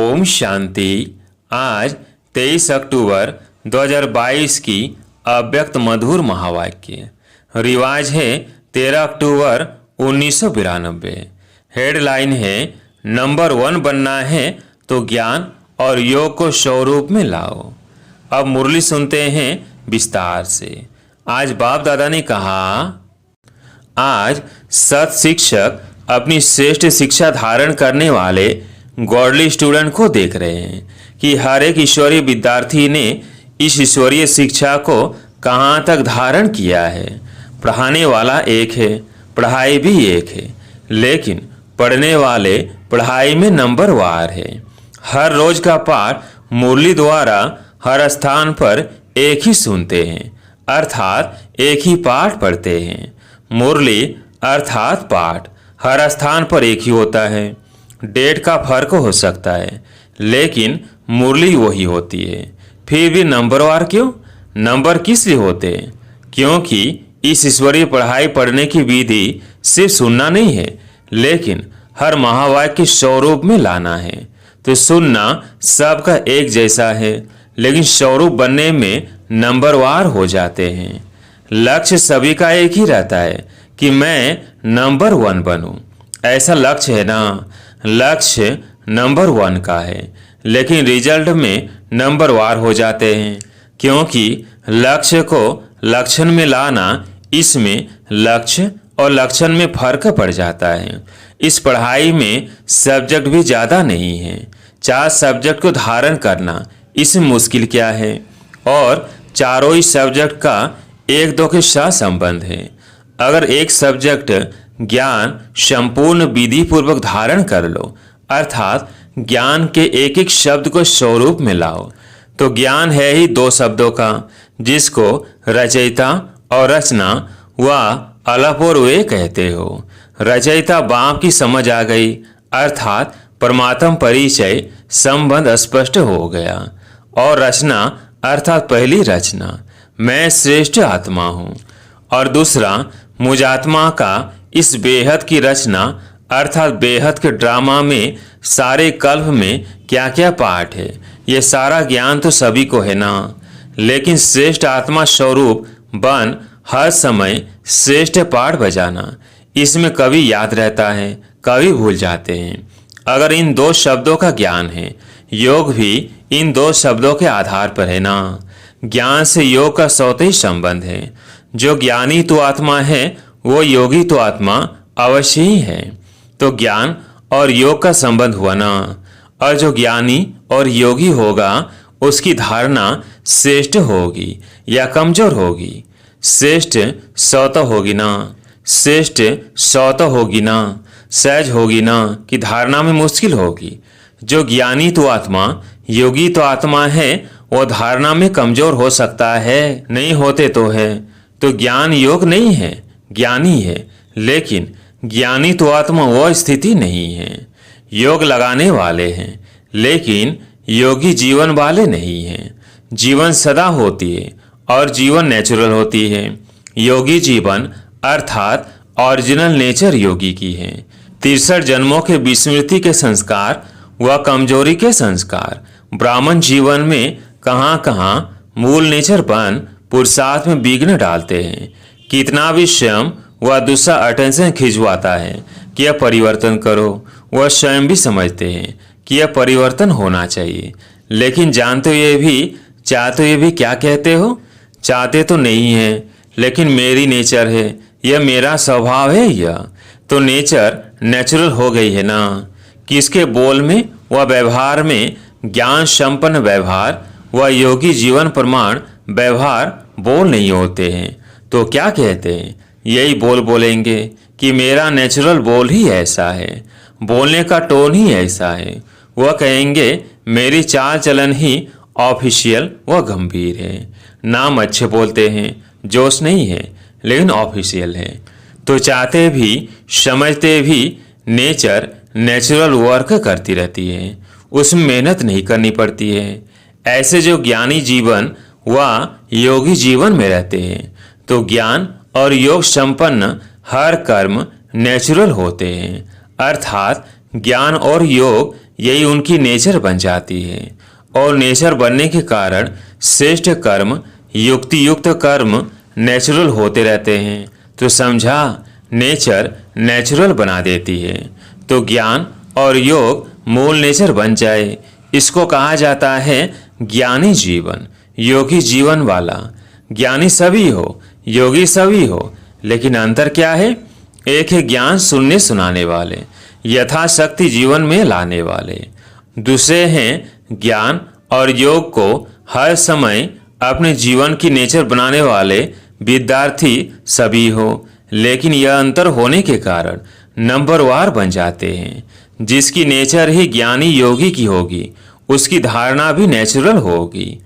ओम शांति। आज 23 अक्टूबर 2022 की अव्यक्त मधुर महावाक्य। रिवाज है 13 अक्टूबर 1992। हेडलाइन है नंबर 1 बनना है तो ज्ञान और योग को स्वरूप में लाओ। अब मुरली सुनते हैं विस्तार से। आज बाप दादा ने कहा, आज सत शिक्षक अपनी श्रेष्ठ शिक्षा धारण करने वाले गॉडली स्टूडेंट को देख रहे हैं कि हर एक ईश्वरीय विद्यार्थी ने इस ईश्वरीय शिक्षा को कहाँ तक धारण किया है। पढ़ाने वाला एक है, पढ़ाई भी एक है, लेकिन पढ़ने वाले पढ़ाई में नंबर वार है। हर रोज का पाठ मुरली द्वारा हर स्थान पर एक ही सुनते हैं, अर्थात एक ही पाठ पढ़ते हैं। मुरली अर्थात पाठ हर स्थान पर एक ही होता है। डेट का फर्क हो सकता है, लेकिन मुरली वही होती है। फिर भी नंबरवार क्यों? नंबर किस लिए होते हैं? क्योंकि इस ईश्वरीय पढ़ाई पढ़ने की विधि सिर्फ सुनना नहीं है, लेकिन हर महावाक्य के स्वरूप में लाना है। तो सुनना सबका एक जैसा है, लेकिन स्वरूप बनने में नंबरवार हो जाते हैं। लक्ष्य सभी का एक ही रहता है कि मैं नंबर 1 बनूं। ऐसा लक्ष्य है ना? लक्ष्य नंबर 1 का है, लेकिन रिजल्ट में नंबर वार हो जाते हैं, क्योंकि लक्ष्य को लक्षण में लाना, इसमें लक्ष्य और लक्षण में फर्क पड़ जाता है। इस पढ़ाई में सब्जेक्ट भी ज़्यादा नहीं है। 4 सब्जेक्ट को धारण करना इसमें मुश्किल क्या है? और चारों ही सब्जेक्ट का एक दो के साथ संबंध है। अगर एक सब्जेक्ट ज्ञान संपूर्ण विधि पूर्वक धारण कर लो, अर्थात ज्ञान के एक एक शब्द को स्वरूप में लाओ, तो ज्ञान है ही 2 शब्दों का, जिसको रचयिता और रचना व अलप और वे कहते हो। रचयिता बाप की समझ आ गई, अर्थात परमात्म परिचय संबंध स्पष्ट हो गया। और रचना अर्थात पहली रचना, मैं श्रेष्ठ आत्मा हूँ। और दूसरा, मुझ आत्मा का इस बेहद की रचना, अर्थात बेहद के ड्रामा में सारे कल्प में क्या क्या पार्ट है, ये सारा ज्ञान तो सभी को है ना। लेकिन श्रेष्ठ आत्मा स्वरूप बन हर समय श्रेष्ठ पाठ बजाना, इसमें कभी याद रहता है, कभी भूल जाते हैं। अगर इन 2 शब्दों का ज्ञान है, योग भी इन 2 शब्दों के आधार पर है ना। ज्ञान से योग का स्वतः ही संबंध है। जो ज्ञानी तो आत्मा है, वो योगी तो आत्मा अवश्य ही है। तो ज्ञान और योग का संबंध हुआ ना। और जो ज्ञानी और योगी होगा, उसकी धारणा श्रेष्ठ होगी या कमजोर होगी? श्रेष्ठ स्वतः होगी ना। श्रेष्ठ स्वतः होगी ना, सहज होगी ना, कि धारणा में मुश्किल होगी? जो ज्ञानी तो आत्मा, योगी तो आत्मा है, वो धारणा में कमजोर हो सकता है, नहीं होते तो है। तो ज्ञान योग नहीं है, ज्ञानी है, लेकिन ज्ञानी तो आत्मा वो स्थिति नहीं है। योग लगाने वाले हैं, लेकिन योगी जीवन वाले नहीं हैं। जीवन सदा होती है और जीवन नेचुरल होती है। योगी जीवन अर्थात ओरिजिनल नेचर योगी की है। 63 जन्मों के विस्मृति के संस्कार व कमजोरी के संस्कार ब्राह्मण जीवन में कहाँ कहाँ मूल नेचर बन पुरुषार्थ में विघ्न डालते हैं। कितना भी स्वयं वह दूसरा अटेंशन खिंचवाता है कि यह परिवर्तन करो, वह स्वयं भी समझते हैं कि यह परिवर्तन होना चाहिए, लेकिन जानते ये भी, चाहते ये भी क्या कहते हो? चाहते तो नहीं है, लेकिन मेरी नेचर है, यह मेरा स्वभाव है। यह तो नेचर नेचुरल हो गई है ना। किसके बोल में व व्यवहार में ज्ञान संपन्न व्यवहार व योगी जीवन प्रमाण व्यवहार बोल नहीं होते हैं, तो क्या कहते हैं? यही बोल बोलेंगे कि मेरा नेचुरल बोल ही ऐसा है, बोलने का टोन ही ऐसा है। वह कहेंगे मेरी चाल चलन ही ऑफिशियल व गंभीर है। नाम अच्छे बोलते हैं, जोश नहीं है, लेकिन ऑफिशियल है। तो चाहते भी समझते भी नेचर नेचुरल वर्क करती रहती है, उसमें मेहनत नहीं करनी पड़ती है। ऐसे जो ज्ञानी जीवन व योगी जीवन में रहते हैं, तो ज्ञान और योग संपन्न हर कर्म नेचुरल होते हैं, अर्थात ज्ञान और योग यही उनकी नेचर बन जाती है। और नेचर बनने के कारण श्रेष्ठ कर्म, युक्ति युक्त कर्म नेचुरल होते रहते हैं। तो समझा, नेचर नेचुरल बना देती है। तो ज्ञान और योग मूल नेचर बन जाए, इसको कहा जाता है ज्ञानी जीवन, योगी जीवन वाला। ज्ञानी सभी हो, योगी सभी हो, लेकिन अंतर क्या है? एक है ज्ञान सुनने सुनाने वाले, यथाशक्ति जीवन में लाने वाले। दूसरे हैं ज्ञान और योग को हर समय अपने जीवन की नेचर बनाने वाले विद्यार्थी सभी हो। लेकिन यह अंतर होने के कारण नंबरवार बन जाते हैं। जिसकी नेचर ही ज्ञानी योगी की होगी, उसकी धारणा भी नेचुरल होगी।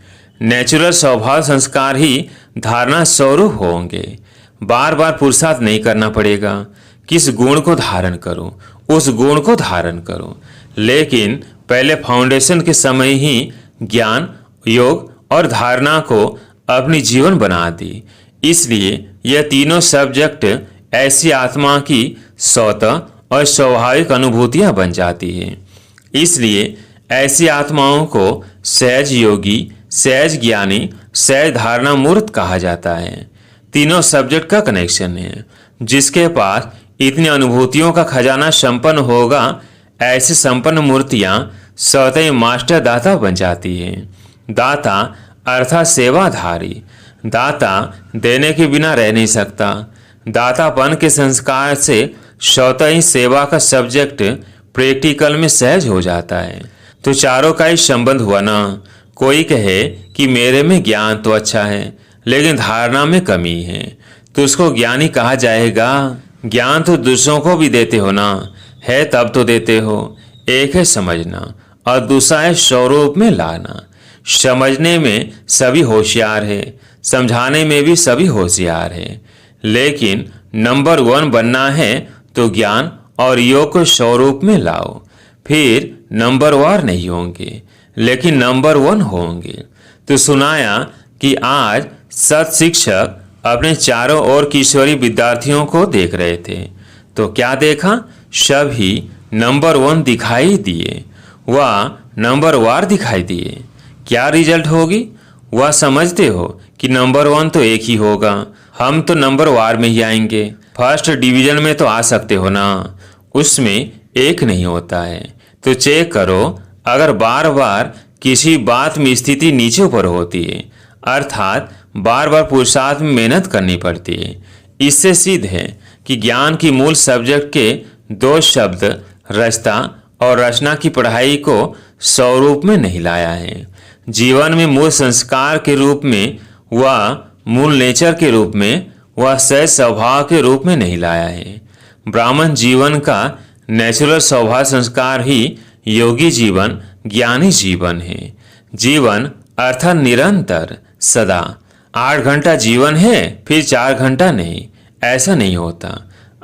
नेचुरल स्वभाव संस्कार ही धारणा स्वरूप होंगे। बार बार पुरुषार्थ नहीं करना पड़ेगा। किस गुण को धारण करो, उस गुण को धारण करो। लेकिन पहले फाउंडेशन के समय ही ज्ञान, योग और धारणा को अपनी जीवन बना दी। इसलिए यह तीनों सब्जेक्ट ऐसी आत्मा की स्वतः और स्वाभाविक अनुभूतियां बन जाती हैं। इसलिए ऐसी आत्माओं को सहज योगी, सहज ज्ञानी, सहज धारणा मूर्त कहा जाता है। तीनों सब्जेक्ट का कनेक्शन है। जिसके पास इतनी अनुभूतियों का खजाना संपन्न होगा, ऐसी संपन्न मूर्तियां स्वतः ही मास्टर दाता बन जाती हैं। दाता अर्थात सेवाधारी। दाता देने के बिना रह नहीं सकता। दातापन के संस्कार से स्वतः ही सेवा का सब्जेक्ट प्रैक्टिकल में सहज हो जाता है। तो चारों का ही संबंध हुआ ना। कोई कहे कि मेरे में ज्ञान तो अच्छा है, लेकिन धारणा में कमी है, तो उसको ज्ञानी कहा जाएगा। ज्ञान तो दूसरों को भी देते हो ना, है तब तो देते हो। एक है समझना और दूसरा है स्वरूप में लाना। समझने में सभी होशियार है, समझाने में भी सभी होशियार है। लेकिन नंबर 1 बनना है तो ज्ञान और योग को स्वरूप में लाओ। फिर नंबर वार नहीं होंगे, लेकिन नंबर 1 होंगे। तो सुनाया कि आज सत शिक्षक अपने चारों ओर किशोरी विद्यार्थियों को देख रहे थे। तो क्या देखा? सभी नंबर 1 दिखाई दिए, वह नंबर वार दिखाई दिए। क्या रिजल्ट होगी? वह समझते हो कि नंबर 1 तो एक ही होगा, हम तो नंबर वार में ही आएंगे। फर्स्ट डिवीजन में तो आ सकते हो ना, उसमें एक नहीं होता है। तो चेक करो, अगर बार बार किसी बात में स्थिति नीचे ऊपर होती है, अर्थात बार बार पुरुषार्थ में मेहनत करनी पड़ती है, इससे सिद्ध है कि ज्ञान की मूल सब्जेक्ट के 2 शब्द रचता और रचना की पढ़ाई को स्वरूप में नहीं लाया है। जीवन में मूल संस्कार के रूप में, वह मूल नेचर के रूप में, वह सहज स्वभाव के रूप में नहीं लाया है। ब्राह्मण जीवन का नेचुरल स्वभाव संस्कार ही योगी जीवन, ज्ञानी जीवन है। जीवन अर्थात निरंतर, सदा। 8 घंटा जीवन है, फिर 4 घंटा नहीं, ऐसा नहीं होता।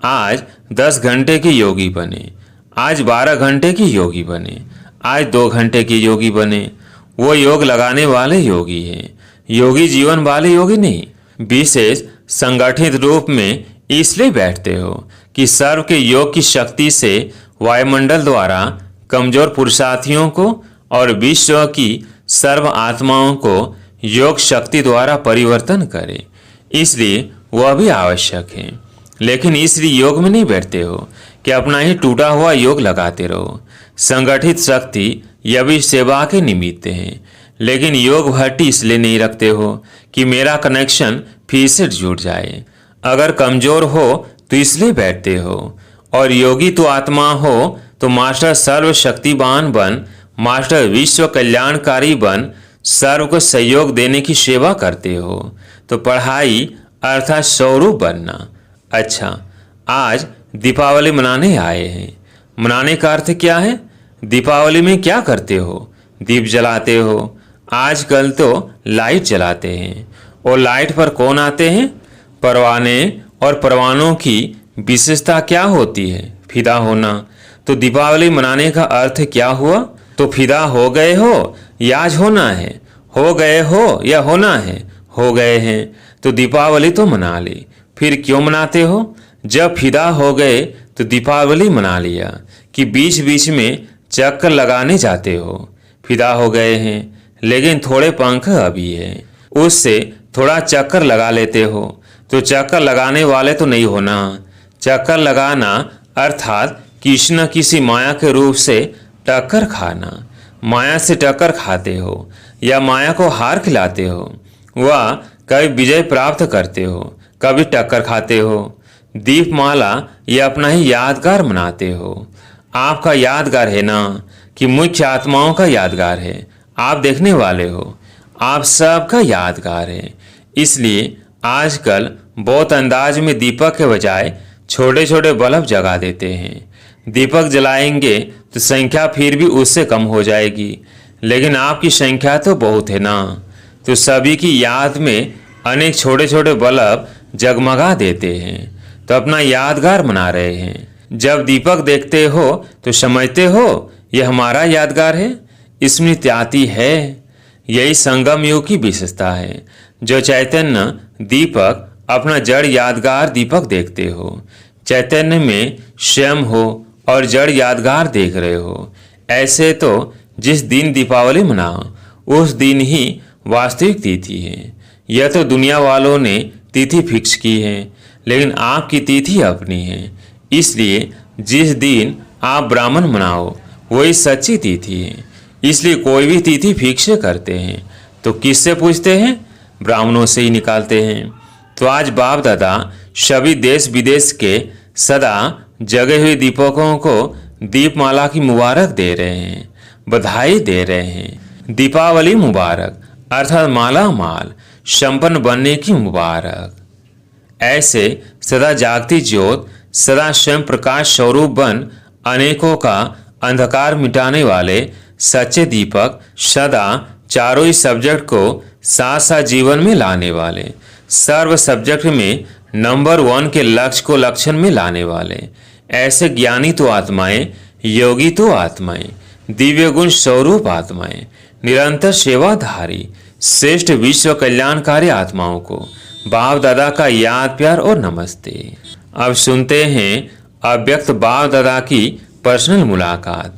आज 10 घंटे के योगी बने, आज 12 घंटे के योगी बने, आज 2 घंटे के योगी बने। वो योग लगाने वाले योगी हैं, योगी जीवन वाले योगी नहीं। विशेष संगठित रूप में इसलिए बैठते हो कि सर्व के योग की शक्ति से वायुमंडल द्वारा कमजोर पुरुषार्थियों को और विश्व की सर्व आत्माओं को योग शक्ति द्वारा परिवर्तन करे, इसलिए वह भी आवश्यक है। लेकिन इसलिए योग में नहीं बैठते हो कि अपना ही टूटा हुआ योग लगाते रहो। संगठित शक्ति यह भी सेवा के निमित्त है, लेकिन योग भट्टी इसलिए नहीं रखते हो कि मेरा कनेक्शन फिर से जुड़ जाए। अगर कमजोर हो तो इसलिए बैठते हो, और योगी तो आत्मा हो तो मास्टर सर्वशक्तिवान बन, मास्टर विश्व कल्याणकारी बन, सर्व को सहयोग देने की सेवा करते हो। तो पढ़ाई अर्थात स्वरूप बनना। अच्छा, आज दीपावली मनाने आए हैं। मनाने का अर्थ क्या है? दीपावली में क्या करते हो? दीप जलाते हो। आजकल तो लाइट जलाते हैं, और लाइट पर कौन आते हैं? परवाने। और परवानों की विशेषता क्या होती है? फिदा होना। तो दीपावली मनाने का अर्थ क्या हुआ? तो फिदा हो गए हो या आज होना है? हो गए हो या होना है? हो गए हैं। तो दीपावली तो मना ली। फिर क्यों मनाते हो? जब फिदा हो गए तो दीपावली मना लिया कि बीच बीच में चक्कर लगाने जाते हो, फिदा हो गए हैं, लेकिन थोड़े पंख अभी है, उससे थोड़ा चक्कर लगा लेते हो, तो चक्कर लगाने वाले तो नहीं होना। चक्कर लगाना अर्थात किसी न किसी माया के रूप से टक्कर खाना। माया से टक्कर खाते हो या माया को हार खिलाते हो, वह कभी विजय प्राप्त करते हो, कभी टक्कर खाते हो। दीपमाला ये अपना ही यादगार मनाते हो। आपका यादगार है ना कि मुख्य आत्माओं का यादगार है। आप देखने वाले हो, आप सबका यादगार है। इसलिए आजकल बहुत अंदाज में दीपक के बजाय छोटे छोटे बल्ब जगा देते हैं। दीपक जलाएंगे तो संख्या फिर भी उससे कम हो जाएगी, लेकिन आपकी संख्या तो बहुत है ना, तो सभी की याद में अनेक छोटे छोटे बल्ब जगमगा देते हैं, तो अपना यादगार मना रहे हैं। जब दीपक देखते हो तो समझते हो यह हमारा यादगार है, स्मृति आती है। यही संगम युग की विशेषता है। जो चैतन्य दीपक अपना जड़ यादगार दीपक देखते हो, चैतन्य में स्वयं हो और जड़ यादगार देख रहे हो। ऐसे तो जिस दिन दीपावली मनाओ उस दिन ही वास्तविक तिथि है। यह तो दुनिया वालों ने तिथि फिक्स की है, लेकिन आपकी तिथि अपनी है। इसलिए जिस दिन आप ब्राह्मण मनाओ वही सच्ची तिथि है। इसलिए कोई भी तिथि फिक्स करते हैं तो किससे पूछते हैं? ब्राह्मणों से ही निकालते हैं। तो आज बाप दादा सभी देश विदेश के सदा जगे हुए दीपकों को दीपमाला की मुबारक दे रहे हैं, बधाई दे रहे हैं। दीपावली मुबारक अर्थात माला माल संपन्न बनने की मुबारक। ऐसे सदा जागती ज्योत, सदा स्वयं प्रकाश स्वरूप बन अनेकों का अंधकार मिटाने वाले सच्चे दीपक, सदा चारों ही सब्जेक्ट को साथ साथ जीवन में लाने वाले, सर्व सब्जेक्ट में नंबर 1 के लक्ष्य को लक्षण में लाने वाले, ऐसे ज्ञानी तो आत्माएं, योगी तो आत्माएं, दिव्य गुण स्वरूप आत्माएं, निरंतर सेवाधारी श्रेष्ठ विश्व कल्याणकारी आत्माओं को बाप दादा का याद प्यार और नमस्ते। अब सुनते हैं अव्यक्त बाप दादा की पर्सनल मुलाकात।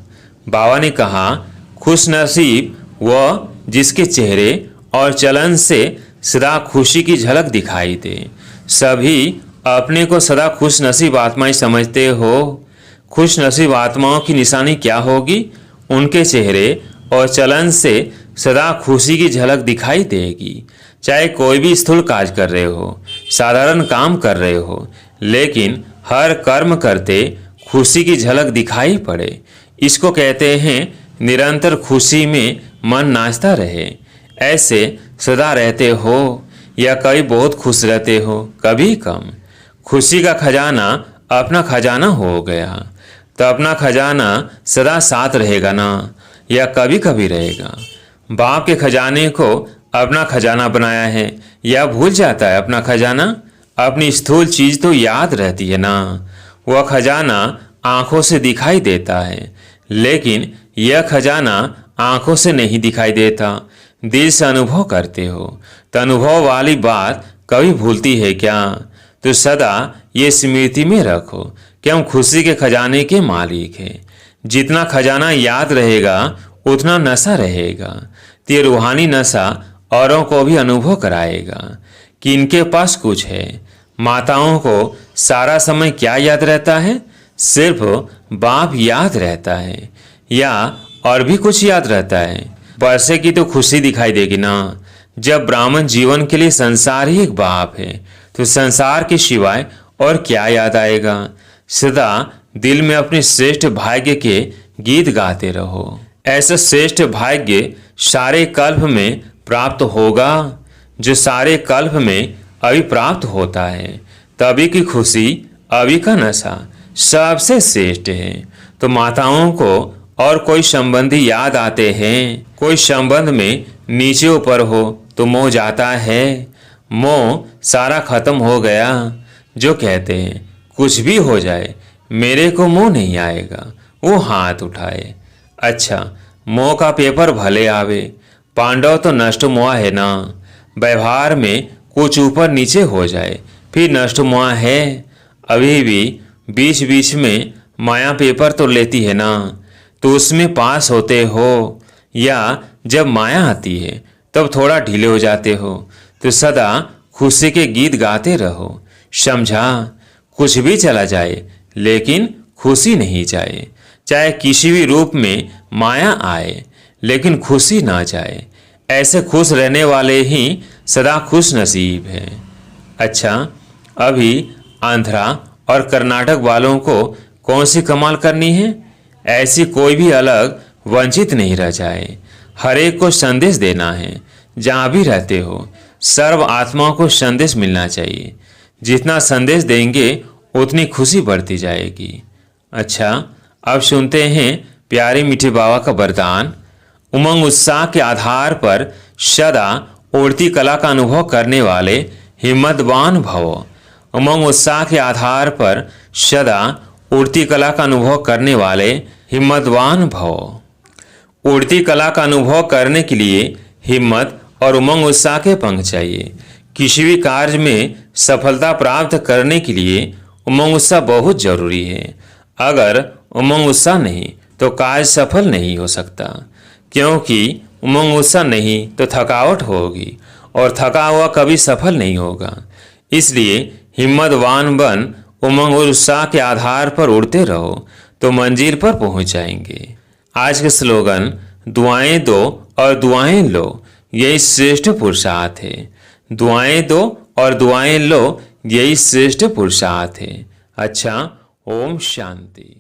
बाबा ने कहा, खुश नसीब वह जिसके चेहरे और चलन से सदा खुशी की झलक दिखाई दे। सभी अपने को सदा खुश नसीब आत्माएं समझते हो। खुश नसीब आत्माओं की निशानी क्या होगी? उनके चेहरे और चलन से सदा खुशी की झलक दिखाई देगी। चाहे कोई भी स्थूल कार्य कर रहे हो, साधारण काम कर रहे हो, लेकिन हर कर्म करते खुशी की झलक दिखाई पड़े। इसको कहते हैं निरंतर खुशी में मन नाचता रहे। ऐसे सदा रहते हो या कभी बहुत खुश रहते हो, कभी कम। खुशी का खजाना अपना खजाना हो गया तो अपना खजाना सदा साथ रहेगा ना, या कभी कभी रहेगा? बाप के खजाने को अपना खजाना बनाया है या भूल जाता है अपना खजाना? अपनी स्थूल चीज तो याद रहती है ना। वह खजाना आंखों से दिखाई देता है, लेकिन यह खजाना आंखों से नहीं दिखाई देता, दिल से अनुभव करते हो। तो अनुभव वाली बात कभी भूलती है क्या? तो सदा ये स्मृति में रखो कि हम खुशी के खजाने के मालिक हैं। जितना खजाना याद रहेगा उतना नशा रहेगा। तो ये रूहानी नशा औरों को भी अनुभव कराएगा कि इनके पास कुछ है। माताओं को सारा समय क्या याद रहता है? सिर्फ बाप याद रहता है, या और भी कुछ याद रहता है? पैसे की तो खुशी दिखाई देगी ना। जब ब्राह्मण जीवन के लिए संसार ही एक बाप है तो संसार के सिवाय और क्या याद आएगा? सदा दिल में अपने श्रेष्ठ भाग्य के गीत गाते रहो। ऐसा श्रेष्ठ भाग्य सारे कल्प में प्राप्त होगा, जो सारे कल्प में अभी प्राप्त होता है। तभी की खुशी, अभी का नशा सबसे श्रेष्ठ है। तो माताओं को और कोई संबंधी याद आते हैं? कोई संबंध में नीचे ऊपर हो तो मोह जाता है। मोह सारा खत्म हो गया। जो कहते हैं कुछ भी हो जाए मेरे को मोह नहीं आएगा, वो हाथ उठाए। अच्छा, मोह का पेपर भले आवे, पांडव तो नष्ट मोह है ना। व्यवहार में कुछ ऊपर नीचे हो जाए फिर नष्ट मोह है। अभी भी बीच बीच में माया पेपर तो लेती है ना। तो उसमें पास होते हो, या जब माया आती है तब थोड़ा ढीले हो जाते हो, तो सदा खुशी के गीत गाते रहो। समझा? कुछ भी चला जाए लेकिन खुशी नहीं जाए। चाहे किसी भी रूप में माया आए लेकिन खुशी ना जाए। ऐसे खुश रहने वाले ही सदा खुश नसीब हैं। अच्छा, अभी आंध्रा और कर्नाटक वालों को कौन सी कमाल करनी है? ऐसी कोई भी अलग वंचित नहीं रह जाए। हर एक को संदेश देना है। जहाँ भी रहते हो सर्व आत्माओं को संदेश मिलना चाहिए। जितना संदेश देंगे उतनी खुशी बढ़ती जाएगी। अच्छा, अब सुनते हैं प्यारे मीठे बाबा का वरदान। उमंग उत्साह के आधार पर सदा उड़ती कला का अनुभव करने वाले हिम्मतवान भवो। उमंग उत्साह के आधार पर सदा उड़ती कला का अनुभव करने वाले हिम्मतवान भवो। उड़ती कला का अनुभव करने के लिए हिम्मत और उमंग उत्साह के पंख चाहिए। किसी भी कार्य में सफलता प्राप्त करने के लिए उमंग उत्साह बहुत जरूरी है। अगर उमंग उत्साह नहीं तो कार्य सफल नहीं हो सकता, क्योंकि उमंग उत्साह नहीं तो थकावट होगी और थका हुआ कभी सफल नहीं होगा। इसलिए हिम्मतवान बन उमंग और उत्साह के आधार पर उड़ते रहो तो मंजिल पर पहुंच जाएंगे। आज का स्लोगन दुआएं दो और दुआएं लो, यही श्रेष्ठ पुरुषार्थ है। दुआएं दो और दुआएं लो, यही श्रेष्ठ पुरुषार्थ है। अच्छा, ओम शांति।